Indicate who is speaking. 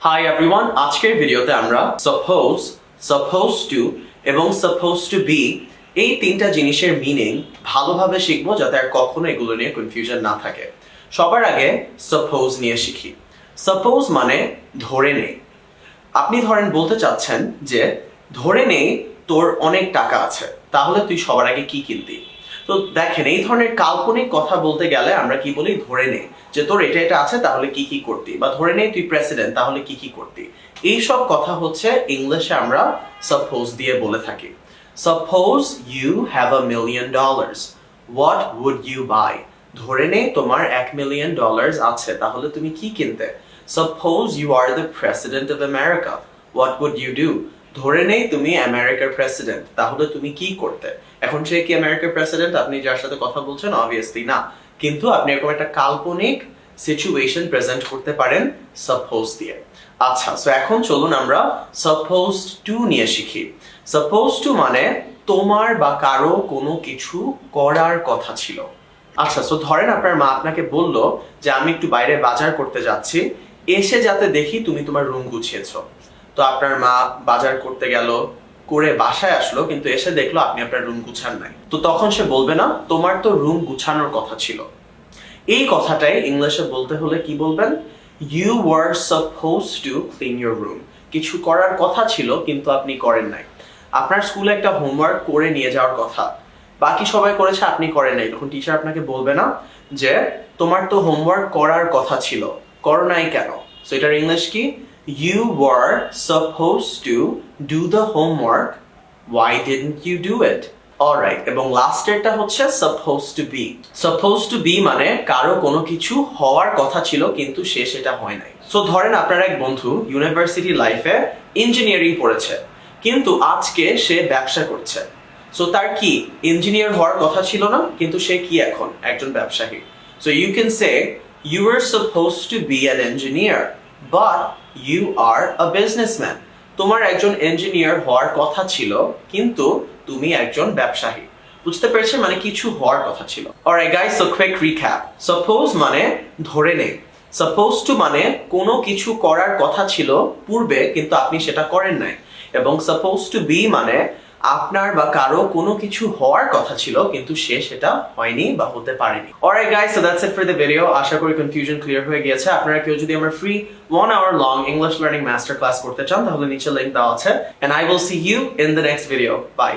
Speaker 1: Hi everyone, আজকের ভিডিওতে আমরা সাপোজ, সাপোজ টু এবং সাপোজ টু বি এই তিনটা জিনিসের মিনিং ভালোভাবে শিখবো যাতে আর কখনো এগুলো নিয়ে কনফিউশন না থাকে। সবার আগে সাপোজ নিয়ে শিখি। সাপোজ মানে ধরে নেই। আপনি ধরেন বলতে চাচ্ছেন যে ধরে নেই তোর অনেক টাকা আছে, তাহলে তুই সবার আগে কি কিনতি? তো দেখেন, এই ধরনের কাল্পনিক কথা বলতে গেলে আমরা কি বলি, ধরে নেই যে তোর এটা এটা আছে তাহলে কি কি করতি, বা ধরে নেই তুই প্রেসিডেন্ট তাহলে কি কি করতি। এইসব কথা হচ্ছে ইংলিশে আমরা সাপোজ দিয়ে বলে থাকি। Suppose you have $1,000,000, what would you buy? ধরে নেই তোমার $1,000,000 আছে, তাহলে তুমি কি কিনতে? Suppose you are the president of America, what would you do? ধরে নেই তুমি আমেরিকার প্রেসিডেন্ট, তাহলে তুমি কি করতে? এখন সে কি আমেরিকার প্রেসিডেন্ট আপনি যার সাথে কথা বলছেন? অবভিয়াসলি না, কিন্তু আপনি এরকম একটা কাল্পনিক সিচুয়েশন প্রেজেন্ট করতে পারেন সাপোজ দিয়ে। আচ্ছা, সো এখন চলুন আমরা সাপোজ টু নিয়ে শিখি। সাপোজ টু মানে তোমার বা কারো কোনো কিছু করার কথা ছিল। আচ্ছা, সো ধরেন আপনার মা আপনাকে বলল যে আমি একটু বাইরে বাজার করতে যাচ্ছি, এসে যাতে দেখি তুমি তোমার রুম গুছিয়েছো। তো আপনার মা বাজার করতে গেল, করে বাসায় আসলো, কিন্তু এসে দেখলো আপনি আপনার রুম গুছান নাই। তো তখন সে বলবে না তোমার তো রুম গুছানোর কথা ছিল? এই কথাটাই ইংলিশে বলতে হলে কি বলবেন? You were supposed to clean your room. কিছু করার কথা ছিল কিন্তু আপনি করেন নাই। আপনার স্কুলে একটা হোমওয়ার্ক করে নিয়ে যাওয়ার কথা, বাকি সবাই করেছে আপনি করেন নাই, তখন টিচার আপনাকে বলবে না যে তোমার তো হোমওয়ার্ক করার কথা ছিল, করো নাই কেন? সো এটার ইংলিশ কি? You were supposed to do the homework. Why didn't you do it? Alright, এবং লাস্টেরটা হচ্ছে supposed to be. Supposed to be মানে কারো কোনো কিছু হওয়ার কথা ছিল কিন্তু সে সেটা হয় নাই। সো ধরেন আপনার এক বন্ধু ইউনিভার্সিটি লাইফে ইঞ্জিনিয়ারিং পড়েছে, কিন্তু আজকে সে ব্যবসা করছে। সো তার কি ইঞ্জিনিয়ার হওয়ার কথা ছিল না, কিন্তু সে কি এখন একজন ব্যবসায়ী। So you can say you were supposed to be an engineer, but you are a businessman. তোমার একজন ইঞ্জিনিয়ার হওয়ার কথা ছিল কিন্তু তুমি একজন ব্যবসায়ী। বুঝতে পেরেছেন? মানে কিছু হওয়ার কথা ছিল। Alright guys, so quick recap. Suppose মানে ধরে নেই। Supposed to মানে কোনো কিছু করার কথা ছিল পূর্বে কিন্তু আপনি সেটা করেন নাই। এবং supposed to be মানে আপনার বা কারো কোনো কিছু হওয়ার কথা ছিল কিন্তু সে সেটা হয়নি বা হতে পারেনি। Alright guys, so that's it for the video. আশা করি কনফিউশন ক্লিয়ার হয়ে গিয়েছে। আপনারা কেউ যদি আমার free 1 hour long English learning master class করতে চান তাহলে নিচে লিংক দেওয়া আছে, and I will see you in the next video. Bye.